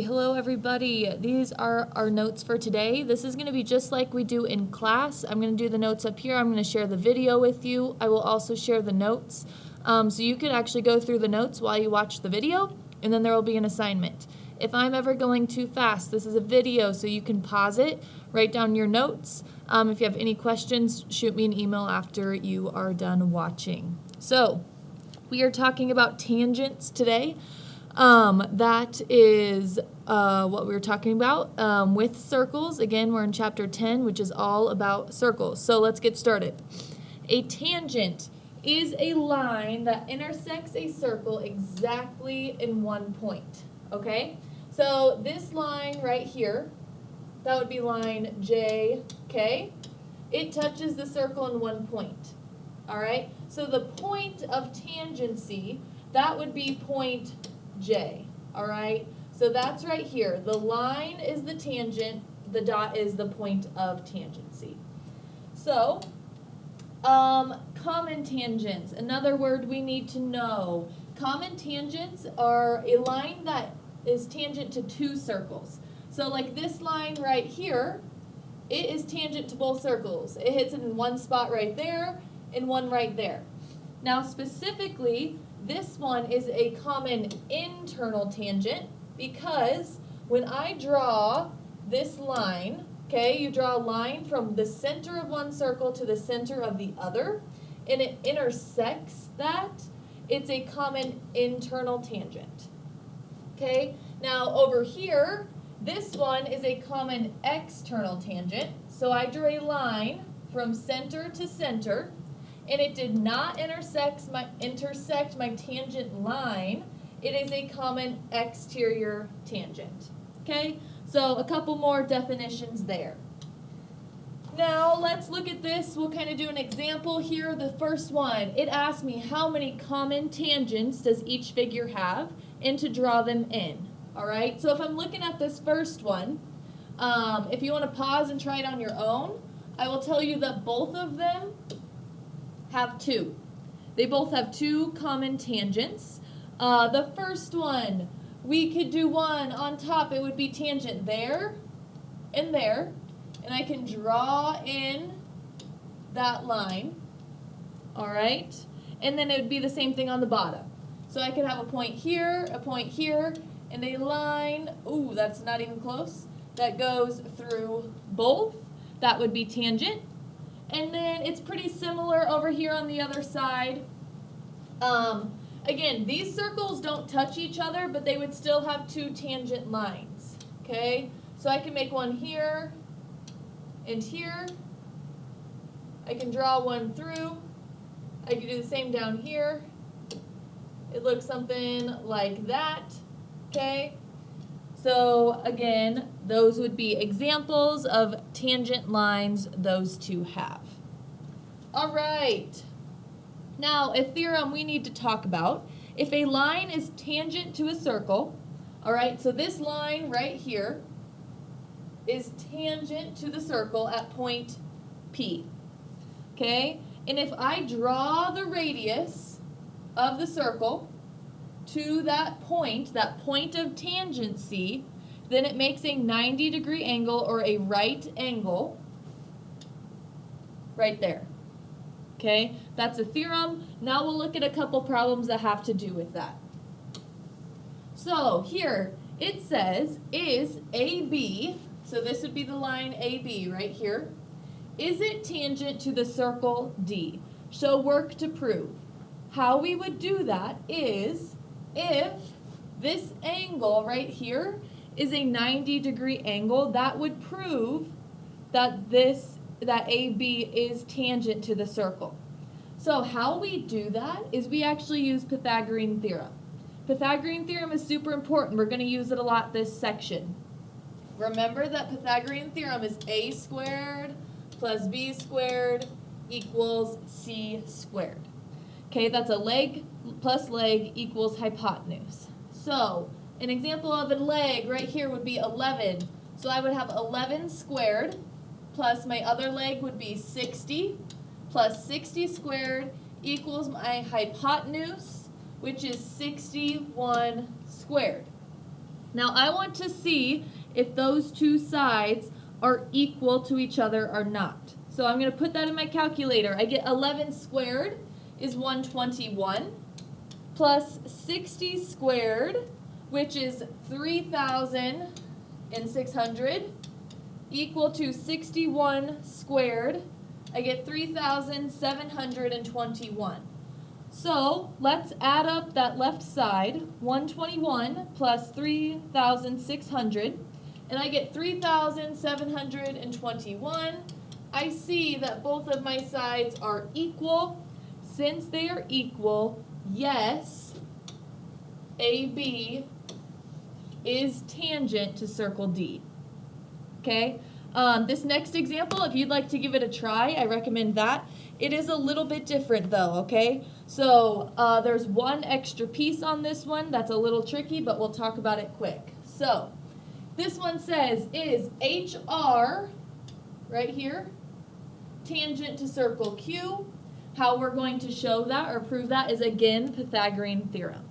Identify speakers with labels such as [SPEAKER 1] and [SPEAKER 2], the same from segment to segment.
[SPEAKER 1] Hello everybody, these are our notes for today. This is going to be just like we do in class. I'm going to do the notes up here. I'm going to share the video with you. I will also share the notes. So you can actually go through the notes while you watch the video, and then there will be an assignment. If I'm ever going too fast, this is a video, so you can pause it, write down your notes. If you have any questions, shoot me an email after you are done watching. So we are talking about tangents today. That is what we were talking about with circles. Again, we're in chapter 10, which is all about circles. So let's get started. A tangent is a line that intersects a circle exactly in one point. Okay? So this line right here, that would be line JK. It touches the circle in one point. All right? So the point of tangency, that would be point J, all right? So that's right here. The line is the tangent, the dot is the point of tangency. So, common tangents, another word we need to know. Common tangents are a line that is tangent to two circles. So like this line right here, it is tangent to both circles. It hits it in one spot right there and one right there. Now specifically, this one is a common internal tangent because when I draw this line, okay, you draw a line from the center of one circle to the center of the other, and it intersects that, it's a common internal tangent. Okay, now over here, this one is a common external tangent. So I drew a line from center to center, and it did not intersect my tangent line. It is a common exterior tangent. Okay, so a couple more definitions there. Now let's look at this. We'll kind of do an example here. The first one, it asks me how many common tangents does each figure have and to draw them in. All right, so if I'm looking at this first one, if you want to pause and try it on your own, I will tell you that both of them have two. They both have two common tangents. The first one, we could do one on top. It would be tangent there and there. And I can draw in that line. All right? And then it would be the same thing on the bottom. So I could have a point here, and a line, ooh, that's not even close, that goes through both. That would be tangent. And then it's pretty similar over here on the other side. Again, these circles don't touch each other, but they would still have two tangent lines. Okay? So I can make one here and here. I can draw one through. I can do the same down here. It looks something like that. Okay? So again, those would be examples of tangent lines those two have. All right. Now, a theorem we need to talk about. If a line is tangent to a circle, all right, so this line right here is tangent to the circle at point P. Okay? And if I draw the radius of the circle to that point of tangency, then it makes a 90-degree angle or a right angle right there. Okay, that's a theorem. Now we'll look at a couple problems that have to do with that. So here it says, is AB, so this would be the line AB right here, is it tangent to the circle D? Show work to prove. How we would do that is if this angle right here is a 90-degree angle, that would prove that AB is tangent to the circle. So how we do that is we actually use Pythagorean theorem. Pythagorean theorem is super important. We're going to use it a lot this section. Remember that Pythagorean theorem is a squared plus b squared equals c squared. Okay, that's a leg plus leg equals hypotenuse. So an example of a leg right here would be 11. So I would have 11 squared plus my other leg would be 60 plus 60 squared equals my hypotenuse, which is 61 squared. Now I want to see if those two sides are equal to each other or not. So I'm going to put that in my calculator. I get 11 squared is 121 plus 60 squared, which is 3,600, equal to 61 squared. I get 3,721. So let's add up that left side, 121 plus 3,600, and I get 3,721. I see that both of my sides are equal. Since they are equal, yes, AB is tangent to circle D. Okay? This next example, if you'd like to give it a try, I recommend that. It is a little bit different though, okay? So there's one extra piece on this one that's a little tricky, but we'll talk about it quick. So this one says, is HR, right here, tangent to circle Q? How we're going to show that or prove that is, again, Pythagorean theorem.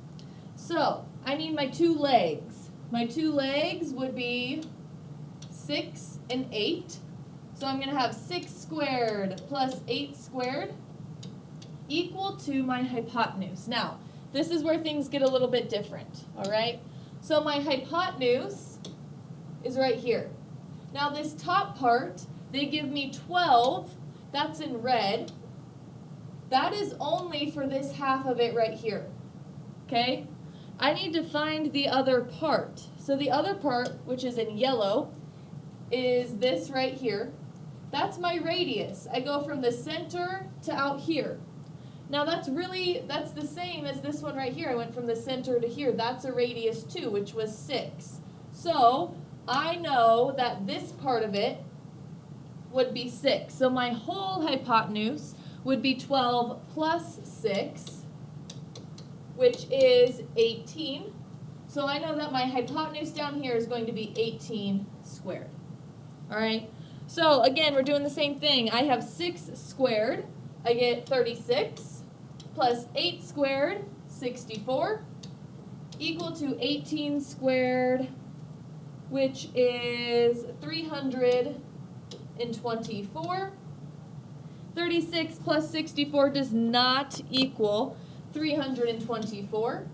[SPEAKER 1] So I need my two legs. My two legs would be 6 and 8. So I'm going to have 6 squared plus 8 squared equal to my hypotenuse. Now, this is where things get a little bit different, all right? So my hypotenuse is right here. Now this top part, they give me 12. That's in red. That is only for this half of it right here, okay? I need to find the other part. So the other part, which is in yellow, is this right here. That's my radius. I go from the center to out here. Now that's the same as this one right here. I went from the center to here. That's a radius too, which was 6. So I know that this part of it would be 6. So my whole hypotenuse would be 12 plus 6, which is 18. So I know that my hypotenuse down here is going to be 18 squared. All right, so again, we're doing the same thing. I have 6 squared, I get 36, plus 8 squared, 64, equal to 18 squared, which is 324. 36 plus 64 does not equal 324.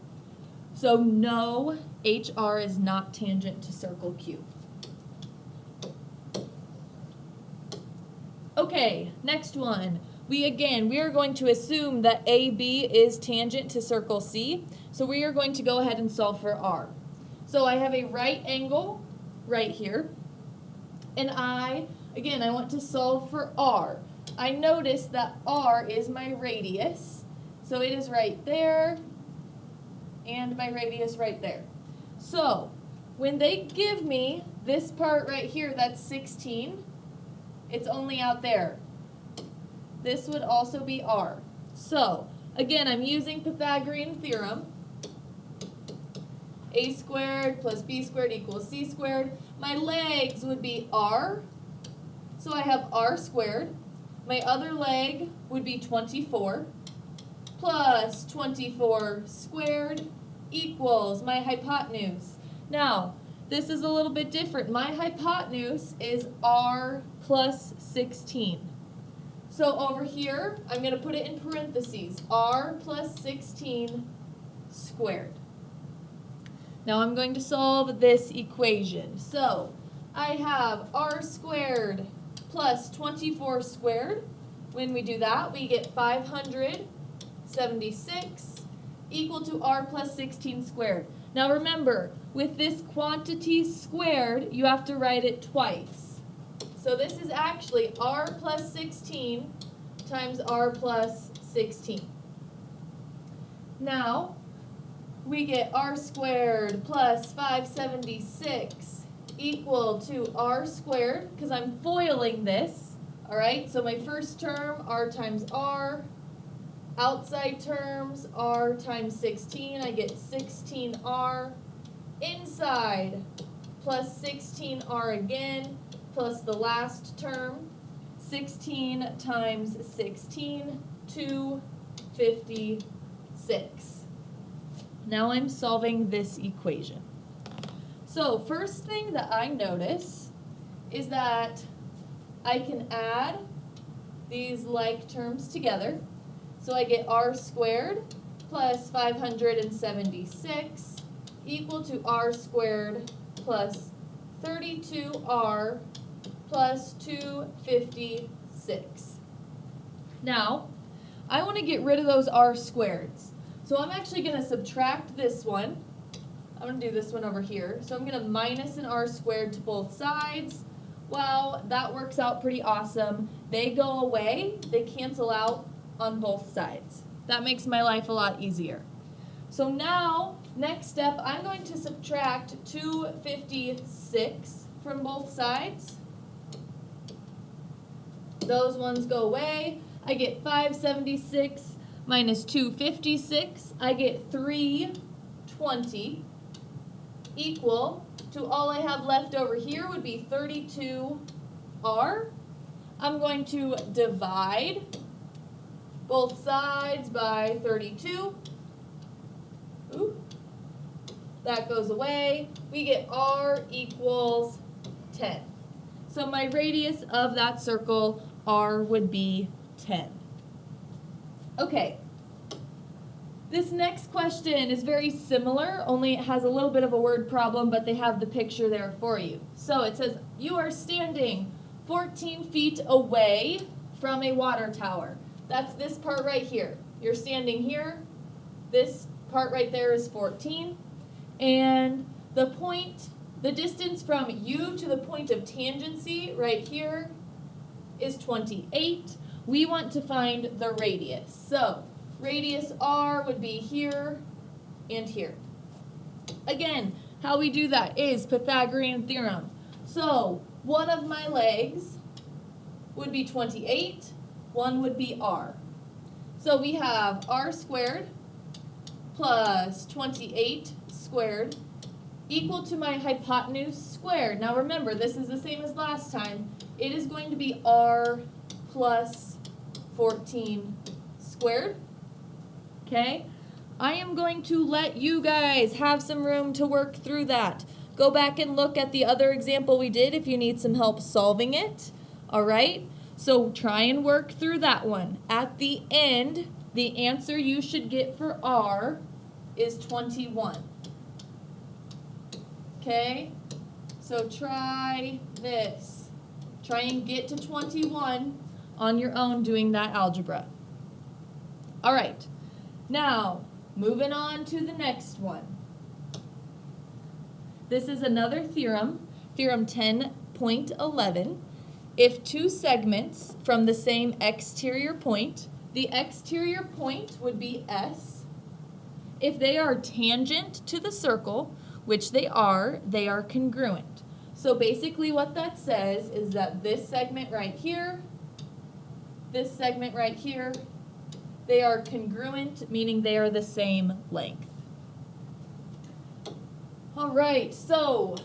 [SPEAKER 1] So no, HR is not tangent to circle Q. Okay, next one. We are going to assume that AB is tangent to circle C. So we are going to go ahead and solve for R. So I have a right angle right here. And I want to solve for R. I notice that R is my radius. So it is right there. And my radius right there. So when they give me this part right here, that's 16. It's only out there. This would also be R. So, again, I'm using Pythagorean theorem. A squared plus B squared equals C squared. My legs would be R. So I have R squared. My other leg would be 24 plus 24 squared equals my hypotenuse. Now, this is a little bit different. My hypotenuse is R plus 16. So over here, I'm going to put it in parentheses, R plus 16 squared. Now I'm going to solve this equation. So I have R squared plus 24 squared. When we do that, we get 576 equal to R plus 16 squared. Now remember, with this quantity squared, you have to write it twice. So this is actually R plus 16 times R plus 16. Now, we get R squared plus 576 equal to R squared, because I'm foiling this, all right? So my first term, R times R. Outside terms, R times 16, I get 16R. Inside, plus 16R again, plus the last term, 16 times 16, 256. Now I'm solving this equation. So first thing that I notice is that I can add these like terms together. So I get r squared plus 576 equal to r squared plus 32r plus 256. Now, I want to get rid of those r squareds. So I'm actually going to subtract this one. I'm going to do this one over here. So I'm going to minus an r squared to both sides. Wow, that works out pretty awesome. They go away, they cancel out on both sides. That makes my life a lot easier. So now, next step, I'm going to subtract 256 from both sides. Those ones go away. I get 576 minus 256. I get 320 equal to all I have left over here would be 32r. I'm going to divide both sides by 32. Ooh. That goes away. We get r equals 10. So my radius of that circle, r, would be 10. Okay. This next question is very similar, only it has a little bit of a word problem, but they have the picture there for you. So it says, you are standing 14 feet away from a water tower. That's this part right here. You're standing here. This part right there is 14. And the distance from you to the point of tangency right here is 28. We want to find the radius. So radius r would be here and here. Again, how we do that is Pythagorean theorem. So one of my legs would be 28, one would be r. So we have r squared plus 28 squared equal to my hypotenuse squared. Now remember, this is the same as last time. It is going to be r plus 14 squared. Okay, I am going to let you guys have some room to work through that. Go back and look at the other example we did if you need some help solving it. All right, so try and work through that one. At the end, the answer you should get for r is 21. Okay, so try this. Try and get to 21 on your own doing that algebra. All right. Now, moving on to the next one. This is another theorem, theorem 10.11. If two segments from the same exterior point, the exterior point would be S. If they are tangent to the circle, which they are congruent. So basically what that says is that this segment right here, this segment right here, they are congruent, meaning they are the same length. All right, so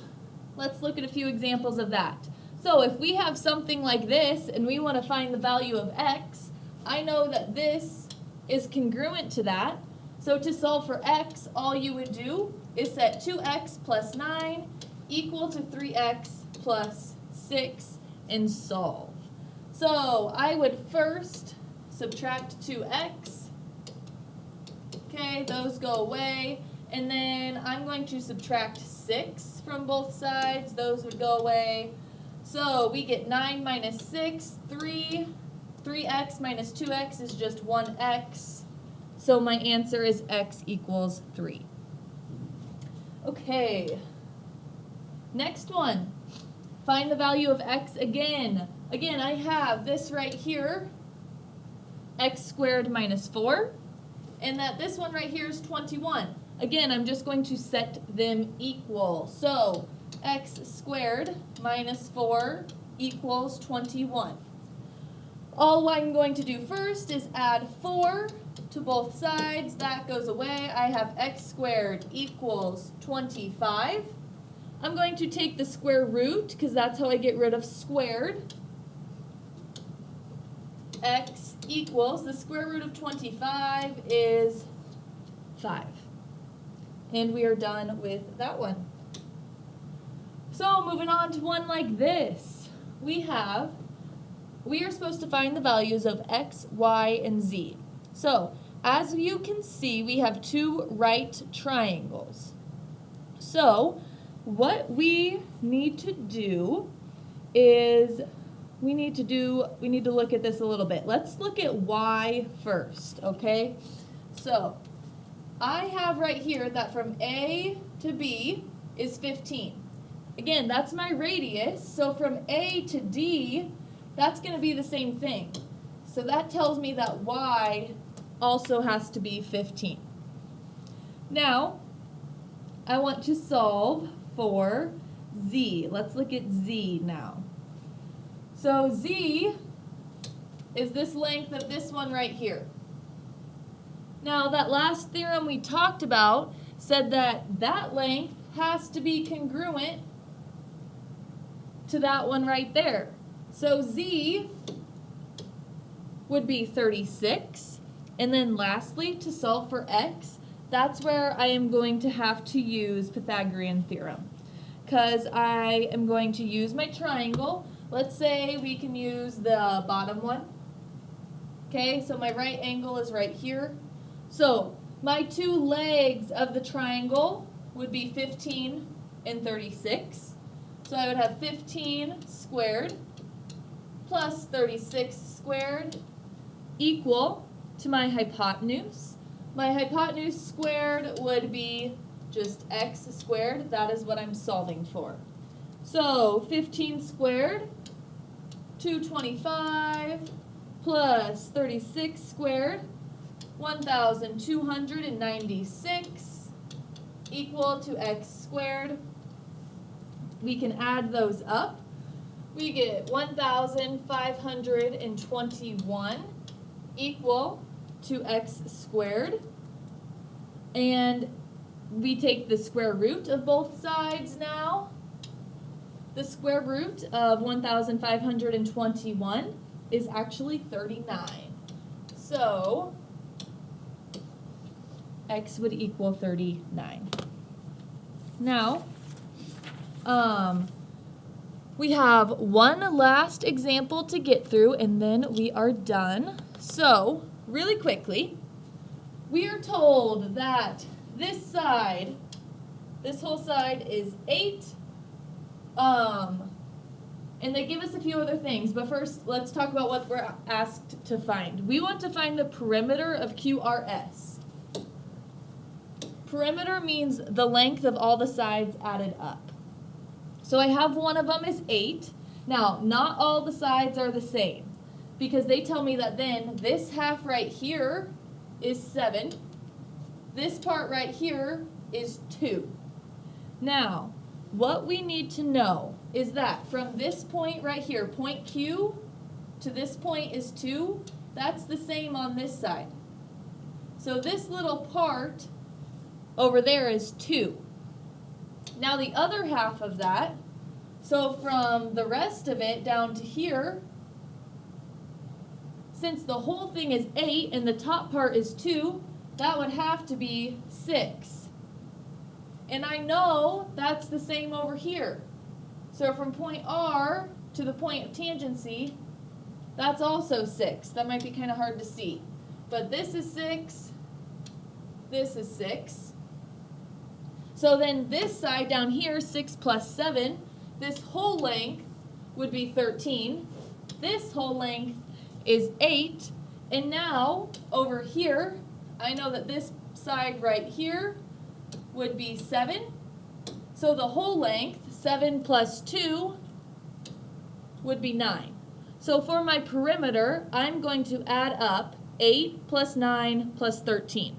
[SPEAKER 1] let's look at a few examples of that. So if we have something like this and we want to find the value of x, I know that this is congruent to that. So to solve for x, all you would do is set 2x plus 9 equal to 3x plus 6 and solve. So I would first subtract 2x. Okay, those go away. And then I'm going to subtract 6 from both sides. Those would go away. So we get 9 minus 6, 3. 3x minus 2x is just 1x. So my answer is x equals 3. Okay. Next one. Find the value of x again. Again, I have this right here, x squared minus 4, and that this one right here is 21. Again, I'm just going to set them equal. So x squared minus 4 equals 21. All I'm going to do first is add 4 to both sides. That goes away. I have x squared equals 25. I'm going to take the square root because that's how I get rid of squared. X equals, the square root of 25 is 5. And we are done with that one. So moving on to one like this. We are supposed to find the values of x, y, and z. So as you can see, we have two right triangles. So what we need to do is we need to look at this a little bit. Let's look at y first, okay? So I have right here that from A to B is 15. Again, that's my radius, so from A to D, that's going to be the same thing. So that tells me that y also has to be 15. Now, I want to solve for z. Let's look at z now. So z is this length of this one right here. Now that last theorem we talked about said that that length has to be congruent to that one right there. So z would be 36. And then lastly, to solve for x, that's where I am going to have to use Pythagorean theorem. Because I am going to use my triangle. Let's say we can use the bottom one. Okay, so my right angle is right here. So my two legs of the triangle would be 15 and 36. So I would have 15 squared plus 36 squared equal to my hypotenuse. My hypotenuse squared would be just x squared. That is what I'm solving for. So 15 squared, 225, plus 36 squared, 1,296, equal to x squared. We can add those up. We get 1,521 equal to x squared. And we take the square root of both sides now. The square root of 1,521 is actually 39. So x would equal 39. Now, we have one last example to get through and then we are done. So, really quickly, we are told that this side, this whole side is 8, and they give us a few other things, but first let's talk about what we're asked to find. We want to find the perimeter of QRS. Perimeter means the length of all the sides added up. So I have one of them is 8. Now, not all the sides are the same, because they tell me that then this half right here is 7. This part right here is 2. Now, what we need to know is that from this point right here, point Q, to this point is 2. That's the same on this side. So this little part over there is 2. Now the other half of that, so from the rest of it down to here, since the whole thing is 8 and the top part is 2, that would have to be 6. And I know that's the same over here. So from point R to the point of tangency, that's also 6. That might be kind of hard to see. But this is 6, this is 6. So then this side down here, 6 plus 7, this whole length would be 13. This whole length is 8. And now, over here, I know that this side right here would be 7. So the whole length, 7 plus 2, would be 9. So for my perimeter, I'm going to add up 8 plus 9 plus 13.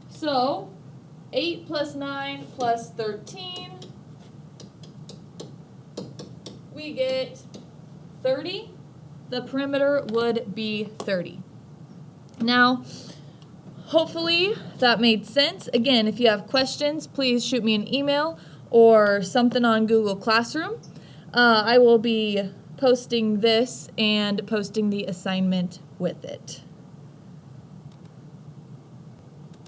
[SPEAKER 1] So 8 plus 9 plus 13, we get 30. The perimeter would be 30. Now, hopefully that made sense. Again, if you have questions, please shoot me an email or something on Google Classroom. I will be posting this and posting the assignment with it.